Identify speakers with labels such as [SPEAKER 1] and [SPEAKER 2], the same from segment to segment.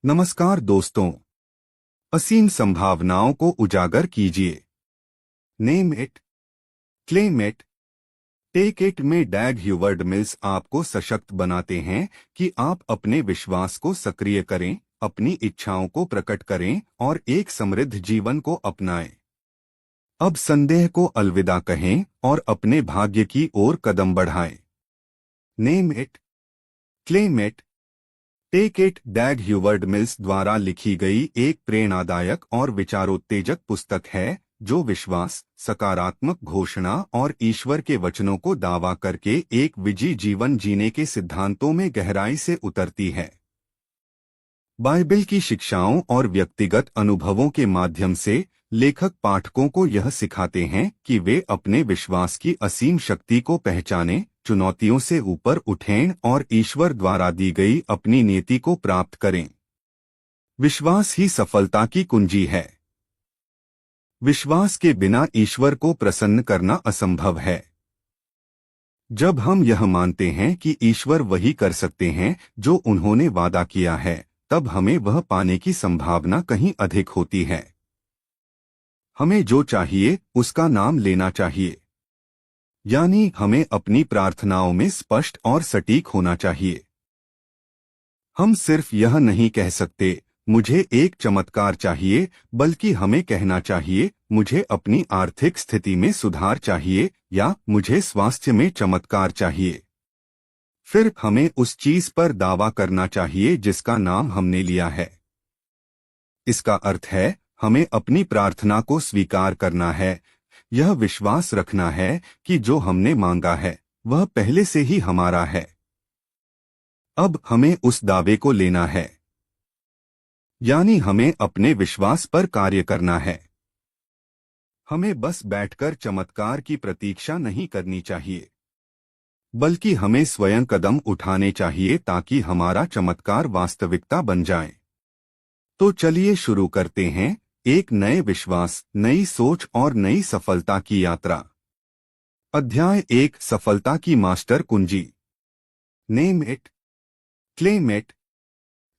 [SPEAKER 1] नमस्कार दोस्तों। असीम संभावनाओं को उजागर कीजिए। Name it, claim it, take it में डैग ह्यूवर्ड मिल्स आपको सशक्त बनाते हैं कि आप अपने विश्वास को सक्रिय करें, अपनी इच्छाओं को प्रकट करें और एक समृद्ध जीवन को अपनाएं। अब संदेह को अलविदा कहें और अपने भाग्य की ओर कदम बढ़ाएं। Name it, claim it, take it Dag Heward Mills द्वारा लिखी गई एक प्रेरणादायक और विचारोत्तेजक पुस्तक है जो विश्वास, सकारात्मक घोषणा और ईश्वर के वचनों को दावा करके एक विजयी जीवन जीने के सिद्धांतों में गहराई से उतरती है। बाइबल की शिक्षाओं और व्यक्तिगत अनुभवों के माध्यम से लेखक पाठकों को यह सिखाते हैं कि वे अपने विश्वास की असीम शक्ति को पहचानें, चुनौतियों से ऊपर उठें और ईश्वर द्वारा दी गई अपनी नीति को प्राप्त करें। विश्वास ही सफलता की कुंजी है। विश्वास के बिना ईश्वर को प्रसन्न करना असंभव है। जब हम यह मानते हैं कि ईश्वर वही कर सकते हैं जो उन्होंने वादा किया है, तब हमें वह पाने की संभावना कहीं अधिक होती है। हमें जो चाहिए उसका नाम लेना चाहिए, यानी हमें अपनी प्रार्थनाओं में स्पष्ट और सटीक होना चाहिए। हम सिर्फ यह नहीं कह सकते, मुझे एक चमत्कार चाहिए, बल्कि हमें कहना चाहिए, मुझे अपनी आर्थिक स्थिति में सुधार चाहिए या मुझे स्वास्थ्य में चमत्कार चाहिए। फिर हमें उस चीज पर दावा करना चाहिए जिसका नाम हमने लिया है। इसका अर्थ है, हमें अपनी प्रार्थना को स्वीकार करना है, यह विश्वास रखना है कि जो हमने मांगा है वह पहले से ही हमारा है। अब हमें उस दावे को लेना है, यानी हमें अपने विश्वास पर कार्य करना है। हमें बस बैठकर चमत्कार की प्रतीक्षा नहीं करनी चाहिए, बल्कि हमें स्वयं कदम उठाने चाहिए ताकि हमारा चमत्कार वास्तविकता बन जाए। तो चलिए शुरू करते हैं एक नए विश्वास, नई सोच और नई सफलता की यात्रा। अध्याय 1, सफलता की मास्टर कुंजी। Name it, claim it,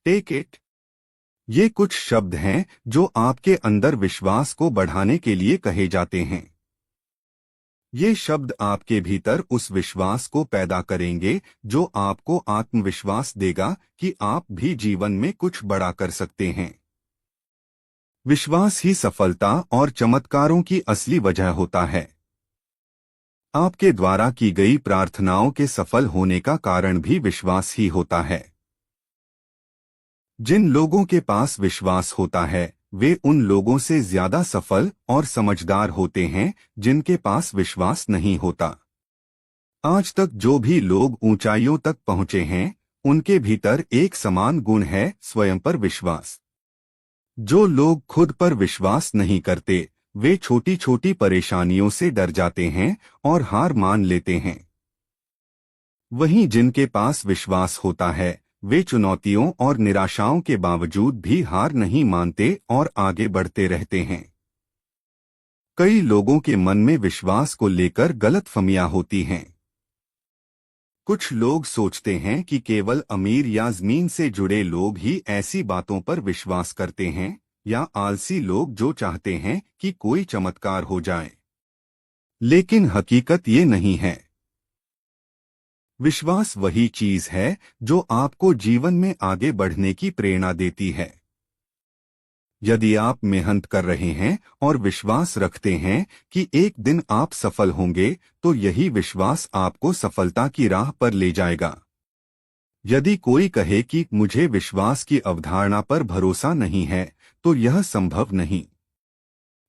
[SPEAKER 1] take it. ये कुछ शब्द हैं जो आपके अंदर विश्वास को बढ़ाने के लिए कहे जाते हैं। ये शब्द आपके भीतर उस विश्वास को पैदा करेंगे जो आपको आत्मविश्वास देगा कि आप भी जीवन में कुछ बड़ा कर सकते हैं। विश्वास ही सफलता और चमत्कारों की असली वजह होता है। आपके द्वारा की गई प्रार्थनाओं के सफल होने का कारण भी विश्वास ही होता है। जिन लोगों के पास विश्वास होता है वे उन लोगों से ज्यादा सफल और समझदार होते हैं जिनके पास विश्वास नहीं होता। आज तक जो भी लोग ऊंचाइयों तक पहुंचे हैं उनके भीतर एक समान गुण है, स्वयं पर विश्वास। जो लोग खुद पर विश्वास नहीं करते वे छोटी छोटी परेशानियों से डर जाते हैं और हार मान लेते हैं। वहीं जिनके पास विश्वास होता है वे चुनौतियों और निराशाओं के बावजूद भी हार नहीं मानते और आगे बढ़ते रहते हैं। कई लोगों के मन में विश्वास को लेकर गलतफहमियां होती हैं। कुछ लोग सोचते हैं कि केवल अमीर या जमीन से जुड़े लोग ही ऐसी बातों पर विश्वास करते हैं, या आलसी लोग जो चाहते हैं कि कोई चमत्कार हो जाए। लेकिन हकीकत ये नहीं है। विश्वास वही चीज है जो आपको जीवन में आगे बढ़ने की प्रेरणा देती है। यदि आप मेहनत कर रहे हैं और विश्वास रखते हैं कि एक दिन आप सफल होंगे, तो यही विश्वास आपको सफलता की राह पर ले जाएगा। यदि कोई कहे कि मुझे विश्वास की अवधारणा पर भरोसा नहीं है, तो यह संभव नहीं।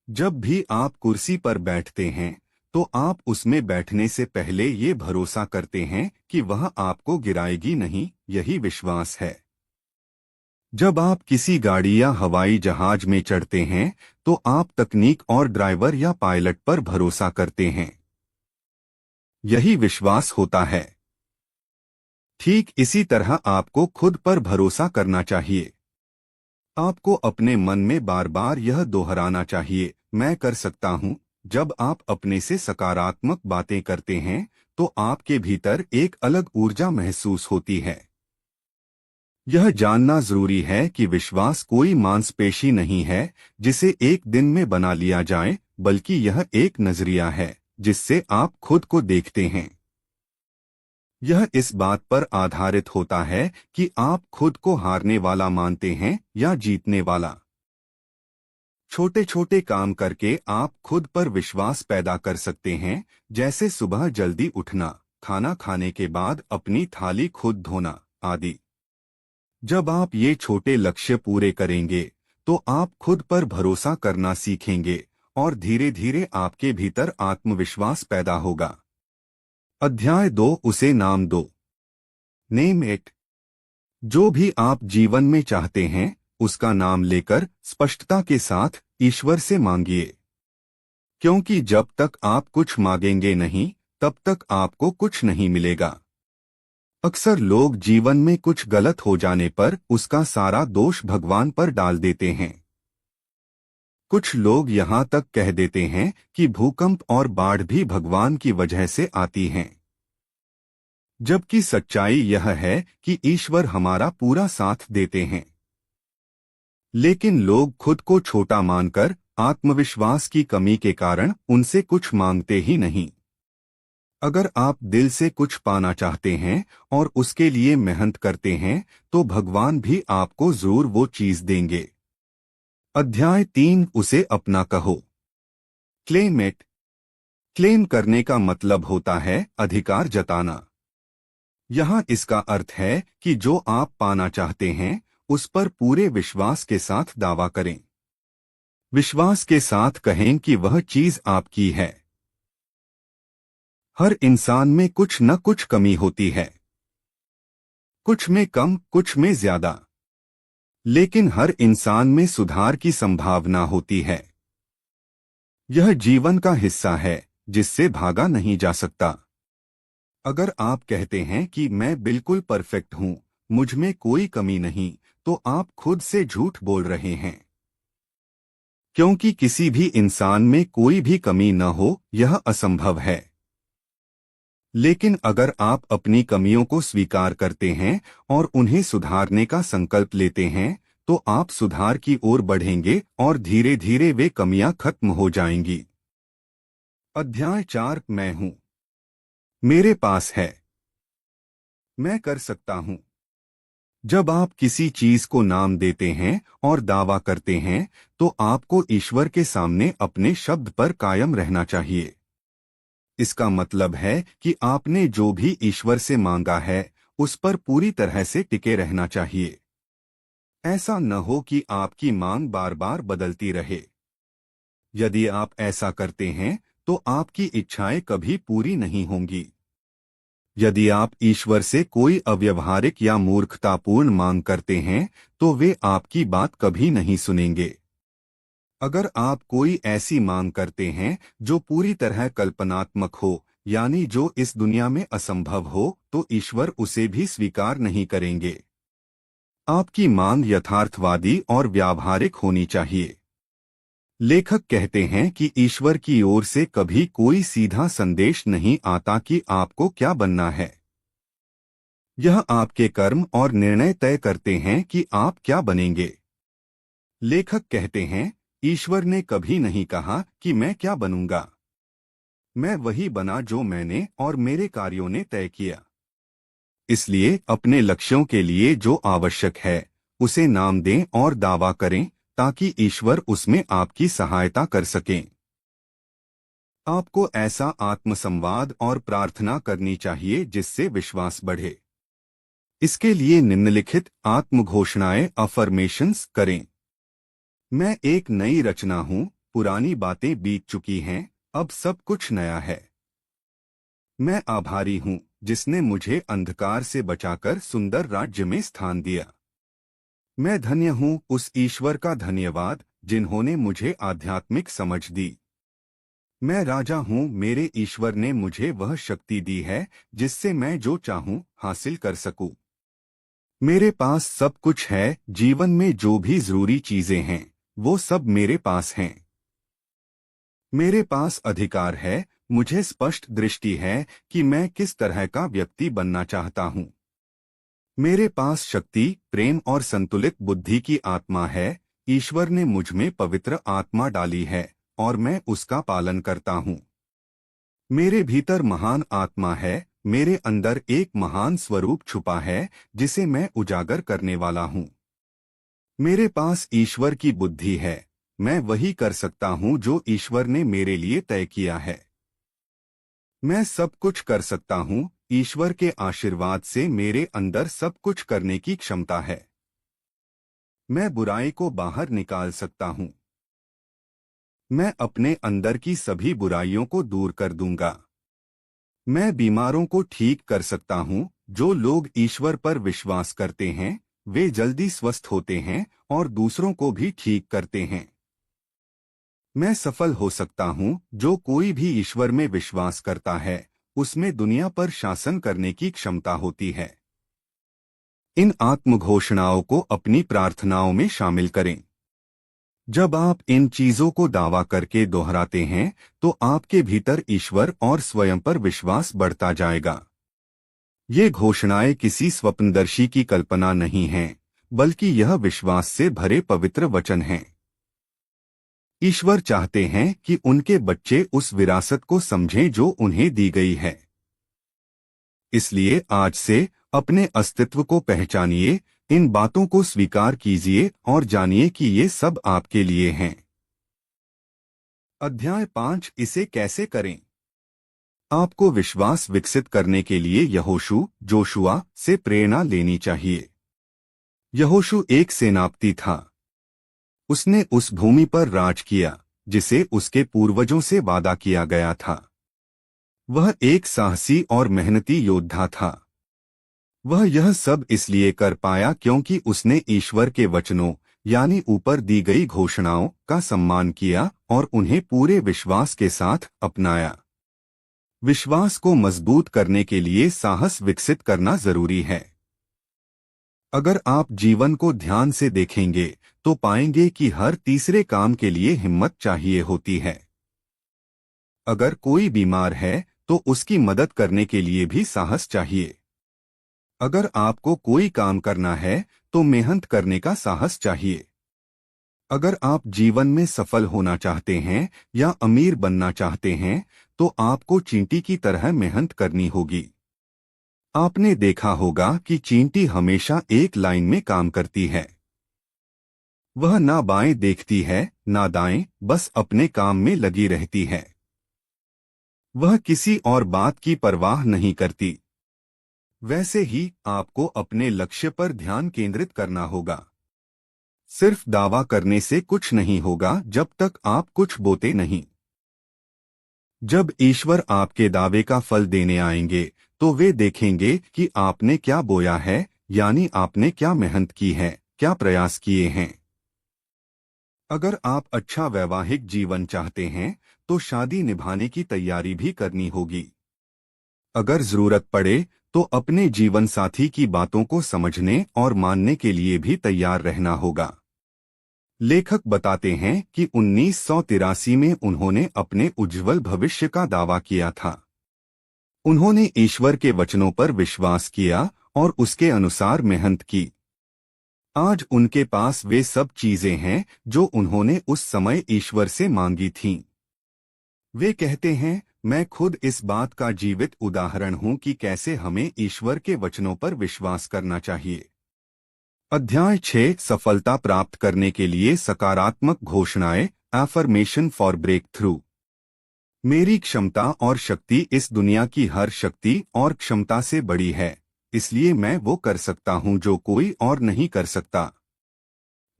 [SPEAKER 1] जब भी आप कुर्सी पर बैठते हैं तो आप उसमें बैठने से पहले ये भरोसा करते हैं कि वह आपको गिराएगी नहीं, यही विश्वास है। जब आप किसी गाड़ी या हवाई जहाज में चढ़ते हैं तो आप तकनीक और ड्राइवर या पायलट पर भरोसा करते हैं। यही विश्वास होता है। ठीक इसी तरह आपको खुद पर भरोसा करना चाहिए। आपको अपने मन में बार बार यह दोहराना चाहिए, मैं कर सकता हूं। जब आप अपने से सकारात्मक बातें करते हैं तो आपके भीतर एक अलग ऊर्जा महसूस होती है। यह जानना जरूरी है कि विश्वास कोई मांसपेशी नहीं है जिसे एक दिन में बना लिया जाए, बल्कि यह एक नजरिया है जिससे आप खुद को देखते हैं। यह इस बात पर आधारित होता है कि आप खुद को हारने वाला मानते हैं या जीतने वाला। छोटे छोटे काम करके आप खुद पर विश्वास पैदा कर सकते हैं, जैसे सुबह जल्दी उठना, खाना खाने के बाद अपनी थाली खुद धोना आदि। जब आप ये छोटे लक्ष्य पूरे करेंगे तो आप खुद पर भरोसा करना सीखेंगे और धीरे धीरे आपके भीतर आत्मविश्वास पैदा होगा। अध्याय 2, उसे नाम दो। Name it. जो भी आप जीवन में चाहते हैं उसका नाम लेकर स्पष्टता के साथ ईश्वर से मांगिए, क्योंकि जब तक आप कुछ मांगेंगे नहीं तब तक आपको कुछ नहीं मिलेगा। अक्सर लोग जीवन में कुछ गलत हो जाने पर उसका सारा दोष भगवान पर डाल देते हैं। कुछ लोग यहाँ तक कह देते हैं कि भूकंप और बाढ़ भी भगवान की वजह से आती हैं, जबकि सच्चाई यह है कि ईश्वर हमारा पूरा साथ देते हैं। लेकिन लोग खुद को छोटा मानकर आत्मविश्वास की कमी के कारण उनसे कुछ मांगते ही नहीं। अगर आप दिल से कुछ पाना चाहते हैं और उसके लिए मेहनत करते हैं तो भगवान भी आपको जरूर वो चीज देंगे। अध्याय 3, उसे अपना कहो। Claim it. क्लेम करने का मतलब होता है अधिकार जताना। यहाँ इसका अर्थ है कि जो आप पाना चाहते हैं उस पर पूरे विश्वास के साथ दावा करें। विश्वास के साथ कहें कि वह चीज आपकी है। हर इंसान में कुछ न कुछ कमी होती है, कुछ में कम, कुछ में ज्यादा, लेकिन हर इंसान में सुधार की संभावना होती है। यह जीवन का हिस्सा है जिससे भागा नहीं जा सकता। अगर आप कहते हैं कि मैं बिल्कुल परफेक्ट हूं, मुझ में कोई कमी नहीं, तो आप खुद से झूठ बोल रहे हैं, क्योंकि किसी भी इंसान में कोई भी कमी न हो यह असंभव है। लेकिन अगर आप अपनी कमियों को स्वीकार करते हैं और उन्हें सुधारने का संकल्प लेते हैं तो आप सुधार की ओर बढ़ेंगे और धीरे धीरे वे कमियां खत्म हो जाएंगी। अध्याय 4, मैं हूं। मेरे पास है। मैं कर सकता हूं। जब आप किसी चीज को नाम देते हैं और दावा करते हैं तो आपको ईश्वर के सामने अपने शब्द पर कायम रहना चाहिए। इसका मतलब है कि आपने जो भी ईश्वर से मांगा है उस पर पूरी तरह से टिके रहना चाहिए। ऐसा न हो कि आपकी मांग बार बार बदलती रहे। यदि आप ऐसा करते हैं तो आपकी इच्छाएं कभी पूरी नहीं होंगी। यदि आप ईश्वर से कोई अव्यवहारिक या मूर्खतापूर्ण मांग करते हैं तो वे आपकी बात कभी नहीं सुनेंगे। अगर आप कोई ऐसी मांग करते हैं जो पूरी तरह कल्पनात्मक हो, यानी जो इस दुनिया में असंभव हो, तो ईश्वर उसे भी स्वीकार नहीं करेंगे। आपकी मांग यथार्थवादी और व्यावहारिक होनी चाहिए। लेखक कहते हैं कि ईश्वर की ओर से कभी कोई सीधा संदेश नहीं आता कि आपको क्या बनना है। यह आपके कर्म और निर्णय तय करते हैं कि आप क्या बनेंगे। लेखक कहते हैं, ईश्वर ने कभी नहीं कहा कि मैं क्या बनूंगा। मैं वही बना जो मैंने और मेरे कार्यों ने तय किया। इसलिए अपने लक्ष्यों के लिए जो आवश्यक है उसे नाम दें और दावा करें ताकि ईश्वर उसमें आपकी सहायता कर सकें। आपको ऐसा आत्मसंवाद और प्रार्थना करनी चाहिए जिससे विश्वास बढ़े। इसके लिए निम्नलिखित आत्मघोषणाएं अफर्मेशंस करें। मैं एक नई रचना हूं, पुरानी बातें बीत चुकी हैं, अब सब कुछ नया है। मैं आभारी हूं जिसने मुझे अंधकार से बचाकर सुंदर राज्य में स्थान दिया। मैं धन्य हूं उस ईश्वर का, धन्यवाद जिन्होंने मुझे आध्यात्मिक समझ दी। मैं राजा हूं, मेरे ईश्वर ने मुझे वह शक्ति दी है जिससे मैं जो चाहूं हासिल कर सकूं। मेरे पास सब कुछ है, जीवन में जो भी जरूरी चीजें हैं वो सब मेरे पास हैं। मेरे पास अधिकार है, मुझे स्पष्ट दृष्टि है कि मैं किस तरह का व्यक्ति बनना चाहता हूं। मेरे पास शक्ति, प्रेम और संतुलित बुद्धि की आत्मा है। ईश्वर ने मुझ में पवित्र आत्मा डाली है और मैं उसका पालन करता हूँ। मेरे भीतर महान आत्मा है। मेरे अंदर एक महान स्वरूप छुपा है जिसे मैं उजागर करने वाला हूँ। मेरे पास ईश्वर की बुद्धि है। मैं वही कर सकता हूँ जो ईश्वर ने मेरे लिए तय किया है। मैं सब कुछ कर सकता हूँ। ईश्वर के आशीर्वाद से मेरे अंदर सब कुछ करने की क्षमता है। मैं बुराई को बाहर निकाल सकता हूँ। मैं अपने अंदर की सभी बुराइयों को दूर कर दूंगा। मैं बीमारों को ठीक कर सकता हूँ। जो लोग ईश्वर पर विश्वास करते हैं वे जल्दी स्वस्थ होते हैं और दूसरों को भी ठीक करते हैं। मैं सफल हो सकता हूँ। जो कोई भी ईश्वर में विश्वास करता है उसमें दुनिया पर शासन करने की क्षमता होती है। इन आत्मघोषणाओं को अपनी प्रार्थनाओं में शामिल करें। जब आप इन चीजों को दावा करके दोहराते हैं तो आपके भीतर ईश्वर और स्वयं पर विश्वास बढ़ता जाएगा। ये घोषणाएं किसी स्वप्नदर्शी की कल्पना नहीं हैं, बल्कि यह विश्वास से भरे पवित्र वचन हैं। ईश्वर चाहते हैं कि उनके बच्चे उस विरासत को समझें जो उन्हें दी गई है। इसलिए आज से अपने अस्तित्व को पहचानिए, इन बातों को स्वीकार कीजिए और जानिए कि ये सब आपके लिए हैं। अध्याय 5, इसे कैसे करें। आपको विश्वास विकसित करने के लिए यहोशू, जोशुआ से प्रेरणा लेनी चाहिए। यहोशू एक सेनापति था। उसने उस भूमि पर राज किया जिसे उसके पूर्वजों से वादा किया गया था। वह एक साहसी और मेहनती योद्धा था। वह यह सब इसलिए कर पाया क्योंकि उसने ईश्वर के वचनों यानी ऊपर दी गई घोषणाओं का सम्मान किया और उन्हें पूरे विश्वास के साथ अपनाया। विश्वास को मजबूत करने के लिए साहस विकसित करना जरूरी है। अगर आप जीवन को ध्यान से देखेंगे तो पाएंगे कि हर तीसरे काम के लिए हिम्मत चाहिए होती है। अगर कोई बीमार है तो उसकी मदद करने के लिए भी साहस चाहिए। अगर आपको कोई काम करना है तो मेहनत करने का साहस चाहिए। अगर आप जीवन में सफल होना चाहते हैं या अमीर बनना चाहते हैं तो आपको चींटी की तरह मेहनत करनी होगी। आपने देखा होगा कि चींटी हमेशा एक लाइन में काम करती है। वह ना बाएं देखती है ना दाएं, बस अपने काम में लगी रहती है। वह किसी और बात की परवाह नहीं करती। वैसे ही आपको अपने लक्ष्य पर ध्यान केंद्रित करना होगा। सिर्फ दावा करने से कुछ नहीं होगा जब तक आप कुछ बोते नहीं। जब ईश्वर आपके दावे का फल देने आएंगे तो वे देखेंगे कि आपने क्या बोया है, यानी आपने क्या मेहनत की है, क्या प्रयास किए हैं। अगर आप अच्छा वैवाहिक जीवन चाहते हैं तो शादी निभाने की तैयारी भी करनी होगी। अगर जरूरत पड़े तो अपने जीवन साथी की बातों को समझने और मानने के लिए भी तैयार रहना होगा। लेखक बताते हैं कि 1983 में उन्होंने अपने उज्जवल भविष्य का दावा किया था। उन्होंने ईश्वर के वचनों पर विश्वास किया और उसके अनुसार मेहनत की। आज उनके पास वे सब चीजें हैं जो उन्होंने उस समय ईश्वर से मांगी थीं। वे कहते हैं, मैं खुद इस बात का जीवित उदाहरण हूं कि कैसे हमें ईश्वर के वचनों पर विश्वास करना चाहिए। अध्याय 6, सफलता प्राप्त करने के लिए सकारात्मक घोषणाएं, एफर्मेशन फॉर ब्रेक थ्रू। मेरी क्षमता और शक्ति इस दुनिया की हर शक्ति और क्षमता से बड़ी है, इसलिए मैं वो कर सकता हूं जो कोई और नहीं कर सकता।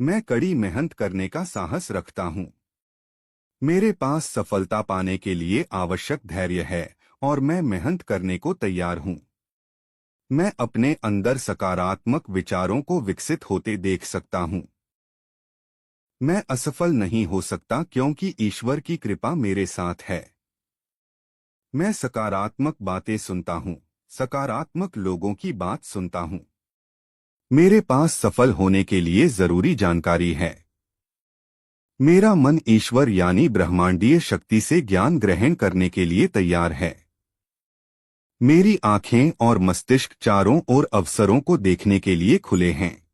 [SPEAKER 1] मैं कड़ी मेहनत करने का साहस रखता हूं। मेरे पास सफलता पाने के लिए आवश्यक धैर्य है और मैं मेहनत करने को तैयार हूं। मैं अपने अंदर सकारात्मक विचारों को विकसित होते देख सकता हूं। मैं असफल नहीं हो सकता क्योंकि ईश्वर की कृपा मेरे साथ है। मैं सकारात्मक बातें सुनता हूं, सकारात्मक लोगों की बात सुनता हूं। मेरे पास सफल होने के लिए जरूरी जानकारी है। मेरा मन ईश्वर यानी ब्रह्मांडीय शक्ति से ज्ञान ग्रहण करने के लिए तैयार है। मेरी आंखें और मस्तिष्क चारों ओर अवसरों को देखने के लिए खुले हैं।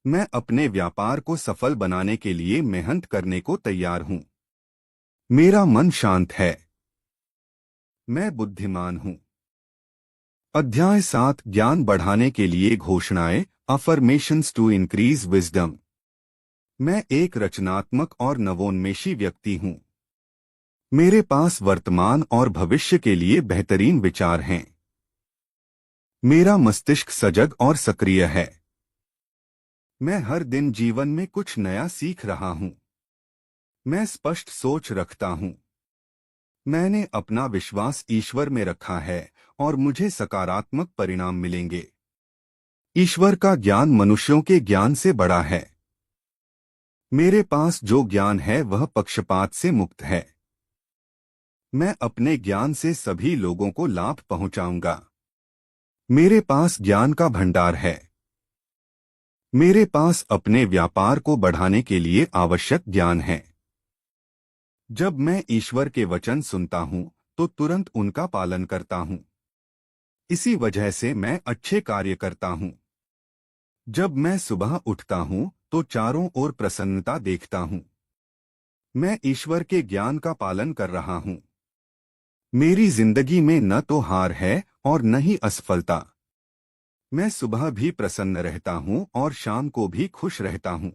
[SPEAKER 1] मैं अपने व्यापार को सफल बनाने के लिए मेहनत करने को तैयार हूं। मेरा मन शांत है। मैं बुद्धिमान हूं। अध्याय 7 ज्ञान बढ़ाने के लिए घोषणाएं, अफर्मेशंस टू इंक्रीज विजडम। मैं एक रचनात्मक और नवोन्मेषी व्यक्ति हूं। मेरे पास वर्तमान और भविष्य के लिए बेहतरीन विचार हैं। मेरा मस्तिष्क सजग और सक्रिय है। मैं हर दिन जीवन में कुछ नया सीख रहा हूं। मैं स्पष्ट सोच रखता हूं। मैंने अपना विश्वास ईश्वर में रखा है और मुझे सकारात्मक परिणाम मिलेंगे। ईश्वर का ज्ञान मनुष्यों के ज्ञान से बड़ा है। मेरे पास जो ज्ञान है वह पक्षपात से मुक्त है। मैं अपने ज्ञान से सभी लोगों को लाभ पहुंचाऊंगा। मेरे पास ज्ञान का भंडार है। मेरे पास अपने व्यापार को बढ़ाने के लिए आवश्यक ज्ञान है। जब मैं ईश्वर के वचन सुनता हूं तो तुरंत उनका पालन करता हूं। इसी वजह से मैं अच्छे कार्य करता हूं। जब मैं सुबह उठता हूं तो चारों ओर प्रसन्नता देखता हूं। मैं ईश्वर के ज्ञान का पालन कर रहा हूं। मेरी जिंदगी में न तो हार है और न ही असफलता। मैं सुबह भी प्रसन्न रहता हूं और शाम को भी खुश रहता हूं।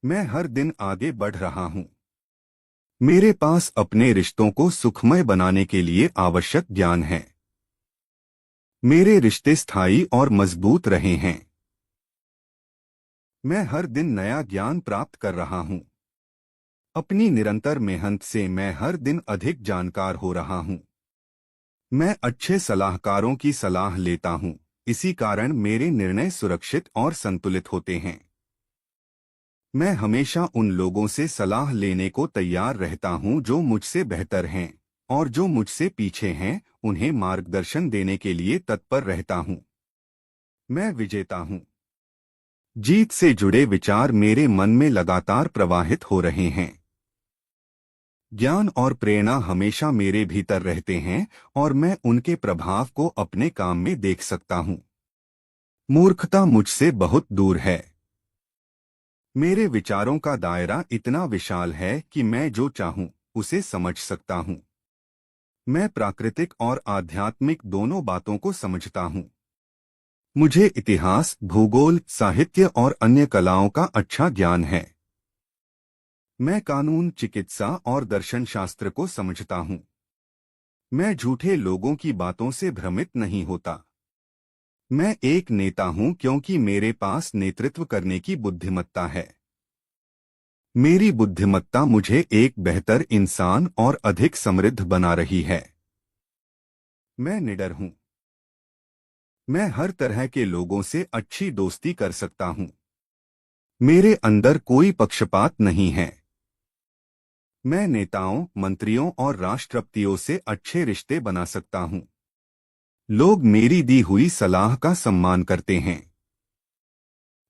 [SPEAKER 1] मैं हर दिन आगे बढ़ रहा हूं। मेरे पास अपने रिश्तों को सुखमय बनाने के लिए आवश्यक ज्ञान है। मेरे रिश्ते स्थायी और मजबूत रहे हैं। मैं हर दिन नया ज्ञान प्राप्त कर रहा हूं। अपनी निरंतर मेहनत से मैं हर दिन अधिक जानकार हो रहा हूं। मैं अच्छे सलाहकारों की सलाह लेता हूं, इसी कारण मेरे निर्णय सुरक्षित और संतुलित होते हैं। मैं हमेशा उन लोगों से सलाह लेने को तैयार रहता हूं जो मुझसे बेहतर हैं, और जो मुझसे पीछे हैं उन्हें मार्गदर्शन देने के लिए तत्पर रहता हूं। मैं विजेता हूं। जीत से जुड़े विचार मेरे मन में लगातार प्रवाहित हो रहे हैं। ज्ञान और प्रेरणा हमेशा मेरे भीतर रहते हैं और मैं उनके प्रभाव को अपने काम में देख सकता हूं। मूर्खता मुझसे बहुत दूर है। मेरे विचारों का दायरा इतना विशाल है कि मैं जो चाहूं उसे समझ सकता हूं। मैं प्राकृतिक और आध्यात्मिक दोनों बातों को समझता हूं। मुझे इतिहास, भूगोल, साहित्य और अन्य कलाओं का अच्छा ज्ञान है। मैं कानून, चिकित्सा और दर्शन शास्त्र को समझता हूं। मैं झूठे लोगों की बातों से भ्रमित नहीं होता। मैं एक नेता हूं क्योंकि मेरे पास नेतृत्व करने की बुद्धिमत्ता है। मेरी बुद्धिमत्ता मुझे एक बेहतर इंसान और अधिक समृद्ध बना रही है। मैं निडर हूं। मैं हर तरह के लोगों से अच्छी दोस्ती कर सकता हूं। मेरे अंदर कोई पक्षपात नहीं है। मैं नेताओं, मंत्रियों और राष्ट्रपतियों से अच्छे रिश्ते बना सकता हूं। लोग मेरी दी हुई सलाह का सम्मान करते हैं।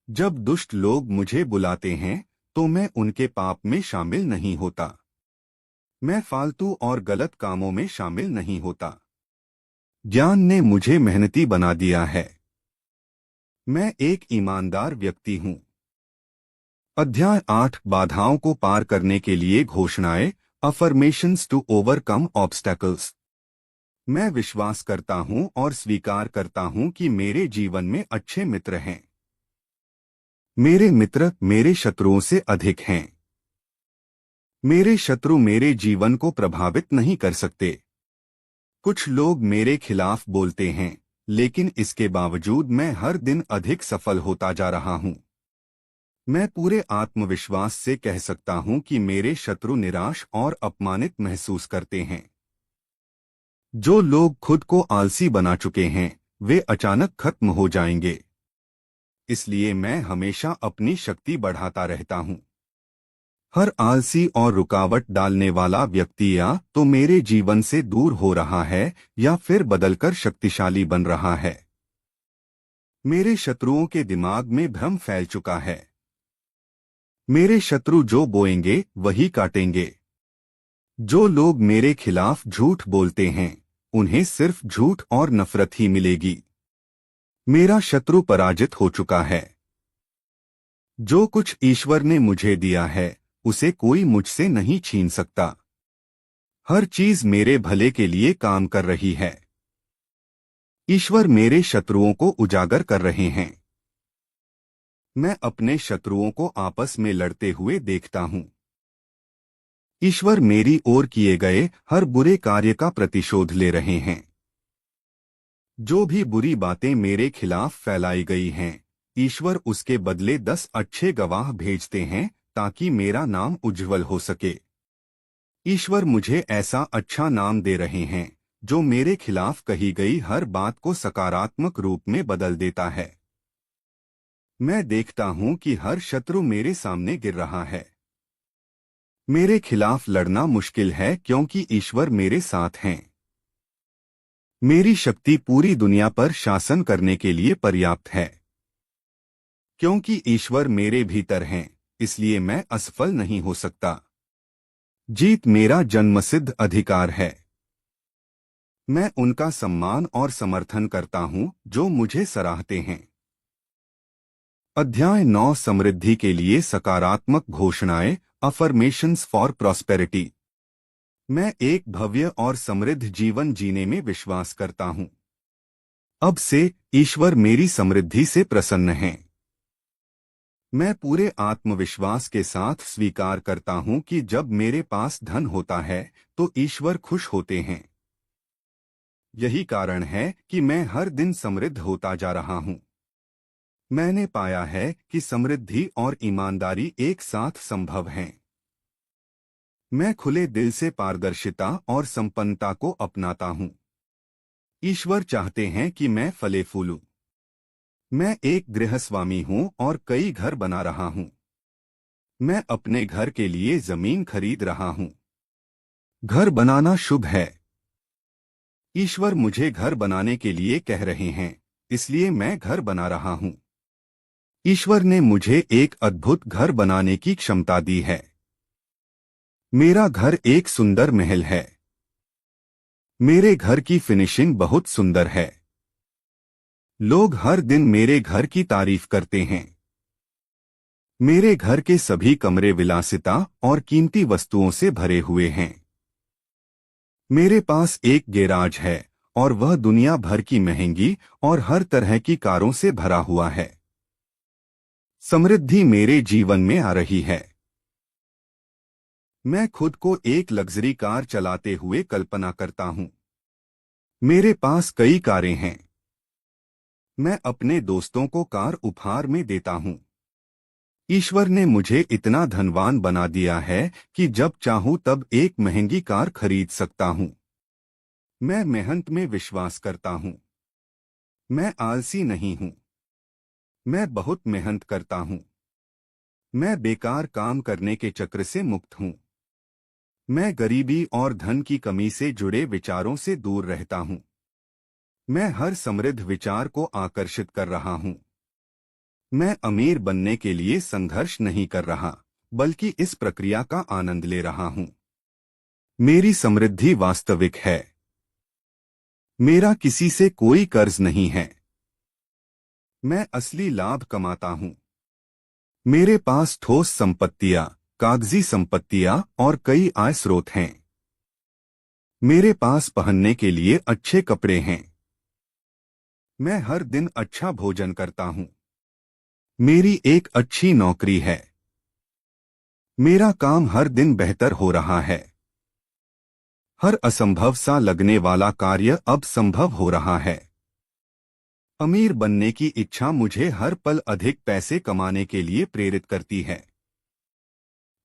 [SPEAKER 1] जब दुष्ट लोग मुझे बुलाते हैं तो मैं उनके पाप में शामिल नहीं होता। मैं फालतू और गलत कामों में शामिल नहीं होता। ज्ञान ने मुझे मेहनती बना दिया है। मैं एक ईमानदार व्यक्ति हूं। अध्याय 8 बाधाओं को पार करने के लिए घोषणाएं, अफर्मेशंस टू ओवरकम ऑब्स्टैकल्स। मैं विश्वास करता हूं और स्वीकार करता हूं कि मेरे जीवन में अच्छे मित्र हैं। मेरे मित्र मेरे शत्रुओं से अधिक हैं। मेरे शत्रु मेरे जीवन को प्रभावित नहीं कर सकते। कुछ लोग मेरे खिलाफ बोलते हैं, लेकिन इसके बावजूद मैं हर दिन अधिक सफल होता जा रहा हूं। मैं पूरे आत्मविश्वास से कह सकता हूं कि मेरे शत्रु निराश और अपमानित महसूस करते हैं। जो लोग खुद को आलसी बना चुके हैं वे अचानक खत्म हो जाएंगे। इसलिए मैं हमेशा अपनी शक्ति बढ़ाता रहता हूं। हर आलसी और रुकावट डालने वाला व्यक्ति या तो मेरे जीवन से दूर हो रहा है या फिर बदलकर शक्तिशाली बन रहा है। मेरे शत्रुओं के दिमाग में भ्रम फैल चुका है। मेरे शत्रु जो बोएंगे वही काटेंगे। जो लोग मेरे खिलाफ झूठ बोलते हैं उन्हें सिर्फ झूठ और नफरत ही मिलेगी। मेरा शत्रु पराजित हो चुका है। जो कुछ ईश्वर ने मुझे दिया है उसे कोई मुझसे नहीं छीन सकता। हर चीज मेरे भले के लिए काम कर रही है। ईश्वर मेरे शत्रुओं को उजागर कर रहे हैं। मैं अपने शत्रुओं को आपस में लड़ते हुए देखता हूं। ईश्वर मेरी ओर किए गए हर बुरे कार्य का प्रतिशोध ले रहे हैं। जो भी बुरी बातें मेरे खिलाफ फैलाई गई हैं, ईश्वर उसके बदले 10 अच्छे गवाह भेजते हैं ताकि मेरा नाम उज्जवल हो सके। ईश्वर मुझे ऐसा अच्छा नाम दे रहे हैं जो मेरे खिलाफ कही गई हर बात को सकारात्मक रूप में बदल देता है। मैं देखता हूं कि हर शत्रु मेरे सामने गिर रहा है। मेरे खिलाफ लड़ना मुश्किल है क्योंकि ईश्वर मेरे साथ हैं। मेरी शक्ति पूरी दुनिया पर शासन करने के लिए पर्याप्त है। क्योंकि ईश्वर मेरे भीतर हैं, इसलिए मैं असफल नहीं हो सकता। जीत मेरा जन्मसिद्ध अधिकार है। मैं उनका सम्मान और समर्थन करता हूं जो मुझे सराहते हैं। अध्याय 9 समृद्धि के लिए सकारात्मक घोषणाएं, अफर्मेशंस फॉर प्रॉस्पेरिटी। मैं एक भव्य और समृद्ध जीवन जीने में विश्वास करता हूं। अब से ईश्वर मेरी समृद्धि से प्रसन्न हैं। मैं पूरे आत्मविश्वास के साथ स्वीकार करता हूं कि जब मेरे पास धन होता है तो ईश्वर खुश होते हैं। यही कारण है कि मैं हर दिन समृद्ध होता जा रहा हूं। मैंने पाया है कि समृद्धि और ईमानदारी एक साथ संभव हैं। मैं खुले दिल से पारदर्शिता और संपन्नता को अपनाता हूं। ईश्वर चाहते हैं कि मैं फले फूलूं। मैं एक गृहस्वामी हूं और कई घर बना रहा हूं। मैं अपने घर के लिए जमीन खरीद रहा हूं। घर बनाना शुभ है। ईश्वर मुझे घर बनाने के लिए कह रहे हैं, इसलिए मैं घर बना रहा हूं। ईश्वर ने मुझे एक अद्भुत घर बनाने की क्षमता दी है। मेरा घर एक सुंदर महल है। मेरे घर की फिनिशिंग बहुत सुंदर है। लोग हर दिन मेरे घर की तारीफ करते हैं। मेरे घर के सभी कमरे विलासिता और कीमती वस्तुओं से भरे हुए हैं। मेरे पास एक गैराज है और वह दुनिया भर की महंगी और हर तरह की कारों से भरा हुआ है। समृद्धि मेरे जीवन में आ रही है। मैं खुद को एक लग्जरी कार चलाते हुए कल्पना करता हूं। मेरे पास कई कारें हैं। मैं अपने दोस्तों को कार उपहार में देता हूं। ईश्वर ने मुझे इतना धनवान बना दिया है कि जब चाहूं तब एक महंगी कार खरीद सकता हूं। मैं मेहनत में विश्वास करता हूं। मैं आलसी नहीं हूं। मैं बहुत मेहनत करता हूं। मैं बेकार काम करने के चक्र से मुक्त हूं। मैं गरीबी और धन की कमी से जुड़े विचारों से दूर रहता हूं। मैं हर समृद्ध विचार को आकर्षित कर रहा हूं। मैं अमीर बनने के लिए संघर्ष नहीं कर रहा, बल्कि इस प्रक्रिया का आनंद ले रहा हूं। मेरी समृद्धि वास्तविक है। मेरा किसी से कोई कर्ज नहीं है। मैं असली लाभ कमाता हूं। मेरे पास ठोस संपत्तियां, कागजी संपत्तियां और कई आय स्रोत हैं। मेरे पास पहनने के लिए अच्छे कपड़े हैं। मैं हर दिन अच्छा भोजन करता हूं। मेरी एक अच्छी नौकरी है। मेरा काम हर दिन बेहतर हो रहा है। हर असंभव सा लगने वाला कार्य अब संभव हो रहा है। अमीर बनने की इच्छा मुझे हर पल अधिक पैसे कमाने के लिए प्रेरित करती है।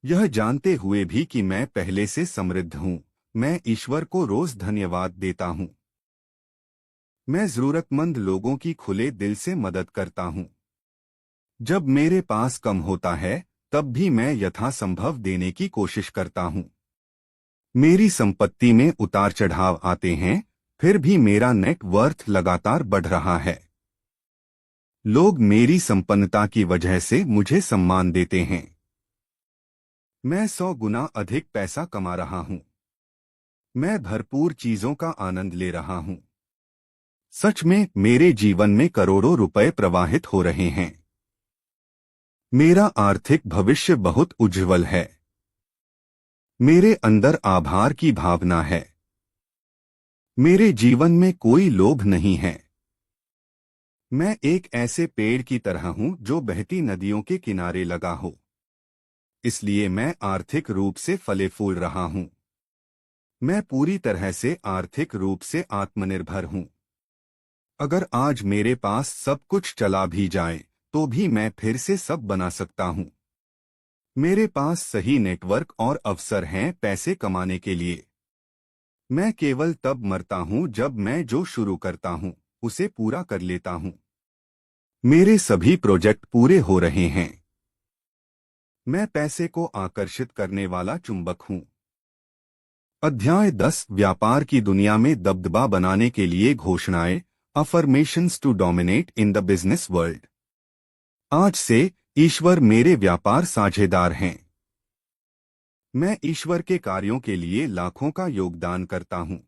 [SPEAKER 1] यह जानते हुए भी कि मैं पहले से समृद्ध हूं, मैं ईश्वर को रोज धन्यवाद देता हूं। मैं जरूरतमंद लोगों की खुले दिल से मदद करता हूं। जब मेरे पास कम होता है तब भी मैं यथासंभव देने की कोशिश करता हूं। मेरी संपत्ति में उतार चढ़ाव आते हैं, फिर भी मेरा नेट वर्थ लगातार बढ़ रहा है। लोग मेरी संपन्नता की वजह से मुझे सम्मान देते हैं। मैं 100 गुना अधिक पैसा कमा रहा हूं। मैं भरपूर चीजों का आनंद ले रहा हूं। सच में मेरे जीवन में करोड़ों रुपए प्रवाहित हो रहे हैं। मेरा आर्थिक भविष्य बहुत उज्जवल है। मेरे अंदर आभार की भावना है। मेरे जीवन में कोई लोभ नहीं है। मैं एक ऐसे पेड़ की तरह हूं जो बहती नदियों के किनारे लगा हो। इसलिए मैं आर्थिक रूप से फले फूल रहा हूं। मैं पूरी तरह से आर्थिक रूप से आत्मनिर्भर हूं। अगर आज मेरे पास सब कुछ चला भी जाए तो भी मैं फिर से सब बना सकता हूं। मेरे पास सही नेटवर्क और अवसर हैं पैसे कमाने के लिए। मैं केवल तब मरता हूं जब मैं जो शुरू करता हूं उसे पूरा कर लेता हूं। मेरे सभी प्रोजेक्ट पूरे हो रहे हैं। मैं पैसे को आकर्षित करने वाला चुंबक हूं। अध्याय 10 व्यापार की दुनिया में दबदबा बनाने के लिए घोषणाएं, affirmations to dominate in the business world. आज से ईश्वर मेरे व्यापार साझेदार हैं। मैं ईश्वर के कार्यों के लिए लाखों का योगदान करता हूं।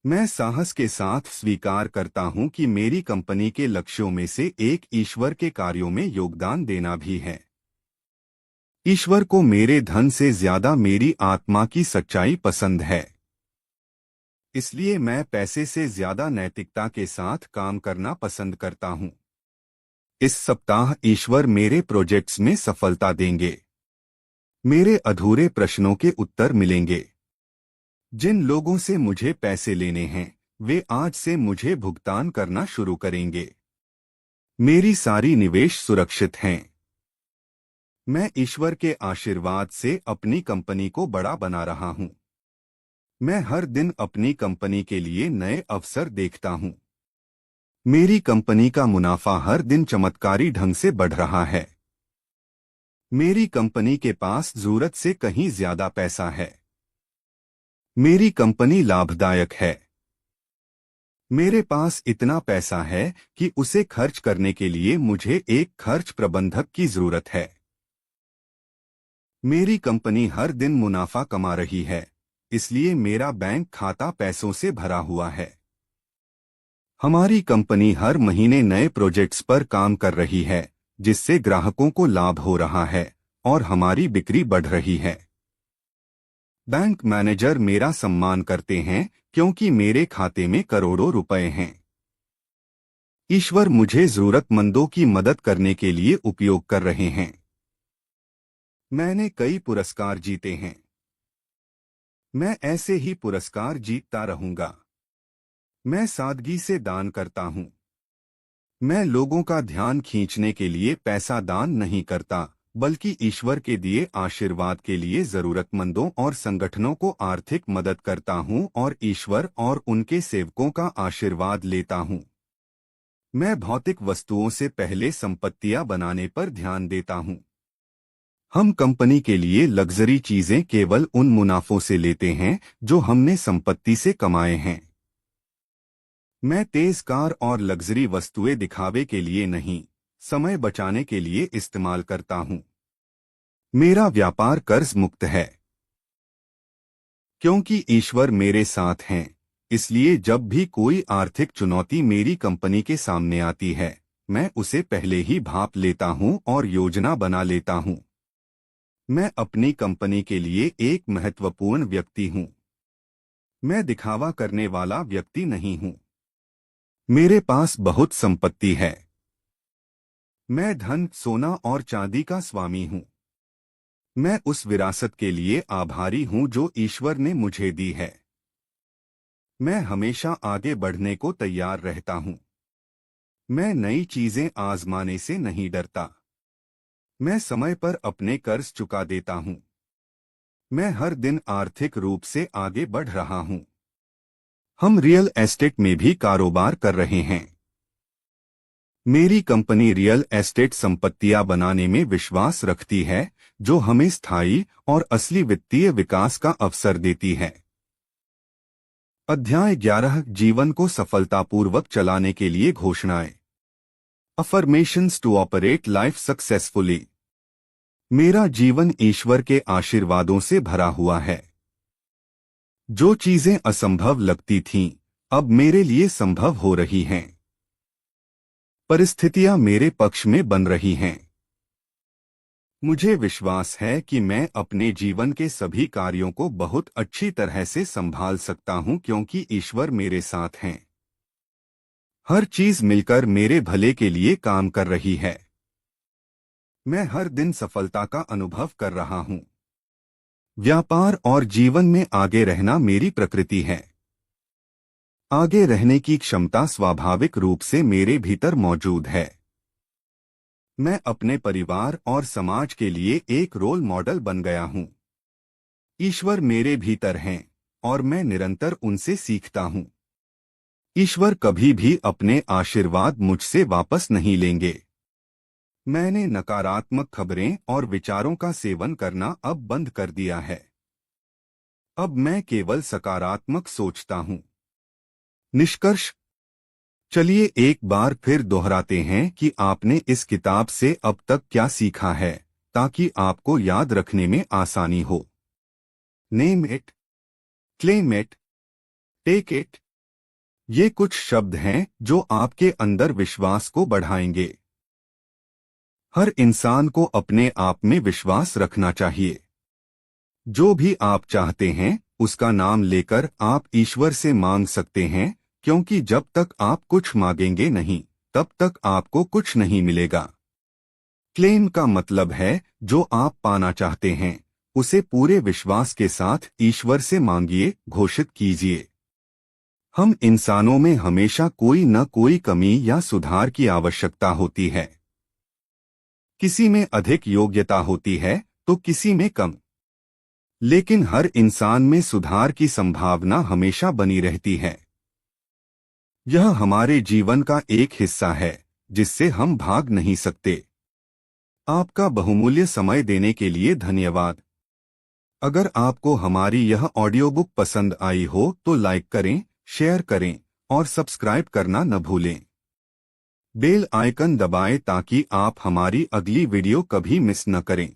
[SPEAKER 1] मैं साहस के साथ स्वीकार करता हूं कि मेरी कंपनी के लक्ष्यों में से एक ईश्वर के कार्यों में योगदान देना भी है। ईश्वर को मेरे धन से ज्यादा मेरी आत्मा की सच्चाई पसंद है। इसलिए मैं पैसे से ज्यादा नैतिकता के साथ काम करना पसंद करता हूं। इस सप्ताह ईश्वर मेरे प्रोजेक्ट्स में सफलता देंगे। मेरे अधूरे प्रश्नों के उत्तर मिलेंगे। जिन लोगों से मुझे पैसे लेने हैं वे आज से मुझे भुगतान करना शुरू करेंगे। मेरी सारी निवेश सुरक्षित हैं। मैं ईश्वर के आशीर्वाद से अपनी कंपनी को बड़ा बना रहा हूं। मैं हर दिन अपनी कंपनी के लिए नए अवसर देखता हूं। मेरी कंपनी का मुनाफा हर दिन चमत्कारी ढंग से बढ़ रहा है। मेरी कंपनी के पास जरूरत से कहीं ज्यादा पैसा है। मेरी कंपनी लाभदायक है। मेरे पास इतना पैसा है कि उसे खर्च करने के लिए मुझे एक खर्च प्रबंधक की जरूरत है। मेरी कंपनी हर दिन मुनाफा कमा रही है, इसलिए मेरा बैंक खाता पैसों से भरा हुआ है। हमारी कंपनी हर महीने नए प्रोजेक्ट्स पर काम कर रही है, जिससे ग्राहकों को लाभ हो रहा है और हमारी बिक्री बढ़ रही है। बैंक मैनेजर मेरा सम्मान करते हैं क्योंकि मेरे खाते में करोड़ों रुपए हैं। ईश्वर मुझे जरूरतमंदों की मदद करने के लिए उपयोग कर रहे हैं। मैंने कई पुरस्कार जीते हैं। मैं ऐसे ही पुरस्कार जीतता रहूंगा। मैं सादगी से दान करता हूं। मैं लोगों का ध्यान खींचने के लिए पैसा दान नहीं करता, बल्कि ईश्वर के दिए आशीर्वाद के लिए जरूरतमंदों और संगठनों को आर्थिक मदद करता हूं और ईश्वर और उनके सेवकों का आशीर्वाद लेता हूं। मैं भौतिक वस्तुओं से पहले संपत्तियां बनाने पर ध्यान देता हूं। हम कंपनी के लिए लग्जरी चीजें केवल उन मुनाफों से लेते हैं जो हमने संपत्ति से कमाए हैं। मैं तेज कार और लग्जरी वस्तुएं दिखावे के लिए नहीं, समय बचाने के लिए इस्तेमाल करता हूं। मेरा व्यापार कर्ज मुक्त है। क्योंकि ईश्वर मेरे साथ हैं, इसलिए जब भी कोई आर्थिक चुनौती मेरी कंपनी के सामने आती है, मैं उसे पहले ही भांप लेता हूं और योजना बना लेता हूं। मैं अपनी कंपनी के लिए एक महत्वपूर्ण व्यक्ति हूं। मैं दिखावा करने वाला व्यक्ति नहीं हूं। मेरे पास बहुत संपत्ति है। मैं धन, सोना और चांदी का स्वामी हूं। मैं उस विरासत के लिए आभारी हूं जो ईश्वर ने मुझे दी है। मैं हमेशा आगे बढ़ने को तैयार रहता हूं। मैं नई चीजें आजमाने से नहीं डरता। मैं समय पर अपने कर्ज चुका देता हूं। मैं हर दिन आर्थिक रूप से आगे बढ़ रहा हूं। हम रियल एस्टेट में भी कारोबार कर रहे हैं। मेरी कंपनी रियल एस्टेट संपत्तियां बनाने में विश्वास रखती है, जो हमें स्थायी और असली वित्तीय विकास का अवसर देती है। अध्याय 11 जीवन को सफलतापूर्वक चलाने के लिए घोषणाएं, affirmations to operate life successfully. मेरा जीवन ईश्वर के आशीर्वादों से भरा हुआ है। जो चीजें असंभव लगती थीं, अब मेरे लिए संभव हो रही हैं। परिस्थितियां मेरे पक्ष में बन रही हैं। मुझे विश्वास है कि मैं अपने जीवन के सभी कार्यों को बहुत अच्छी तरह से संभाल सकता हूं क्योंकि ईश्वर मेरे साथ हैं। हर चीज मिलकर मेरे भले के लिए काम कर रही है। मैं हर दिन सफलता का अनुभव कर रहा हूं। व्यापार और जीवन में आगे रहना मेरी प्रकृति है। आगे रहने की क्षमता स्वाभाविक रूप से मेरे भीतर मौजूद है। मैं अपने परिवार और समाज के लिए एक रोल मॉडल बन गया हूं। ईश्वर मेरे भीतर हैं और मैं निरंतर उनसे सीखता हूं। ईश्वर कभी भी अपने आशीर्वाद मुझसे वापस नहीं लेंगे। मैंने नकारात्मक खबरें और विचारों का सेवन करना अब बंद कर दिया है। अब मैं केवल सकारात्मक सोचता हूं। निष्कर्ष। चलिए एक बार फिर दोहराते हैं कि आपने इस किताब से अब तक क्या सीखा है, ताकि आपको याद रखने में आसानी हो। Name it, claim it, take it. ये कुछ शब्द हैं जो आपके अंदर विश्वास को बढ़ाएंगे। हर इंसान को अपने आप में विश्वास रखना चाहिए। जो भी आप चाहते हैं उसका नाम लेकर आप ईश्वर से मांग सकते हैं, क्योंकि जब तक आप कुछ मांगेंगे नहीं तब तक आपको कुछ नहीं मिलेगा। क्लेम का मतलब है जो आप पाना चाहते हैं उसे पूरे विश्वास के साथ ईश्वर से मांगिए, घोषित कीजिए। हम इंसानों में हमेशा कोई न कोई कमी या सुधार की आवश्यकता होती है। किसी में अधिक योग्यता होती है तो किसी में कम, लेकिन हर इंसान में सुधार की संभावना हमेशा बनी रहती है। यह हमारे जीवन का एक हिस्सा है जिससे हम भाग नहीं सकते। आपका बहुमूल्य समय देने के लिए धन्यवाद। अगर आपको हमारी यह ऑडियो बुक पसंद आई हो तो लाइक करें, शेयर करें और सब्सक्राइब करना न भूलें। बेल आइकन दबाएं ताकि आप हमारी अगली वीडियो कभी मिस न करें।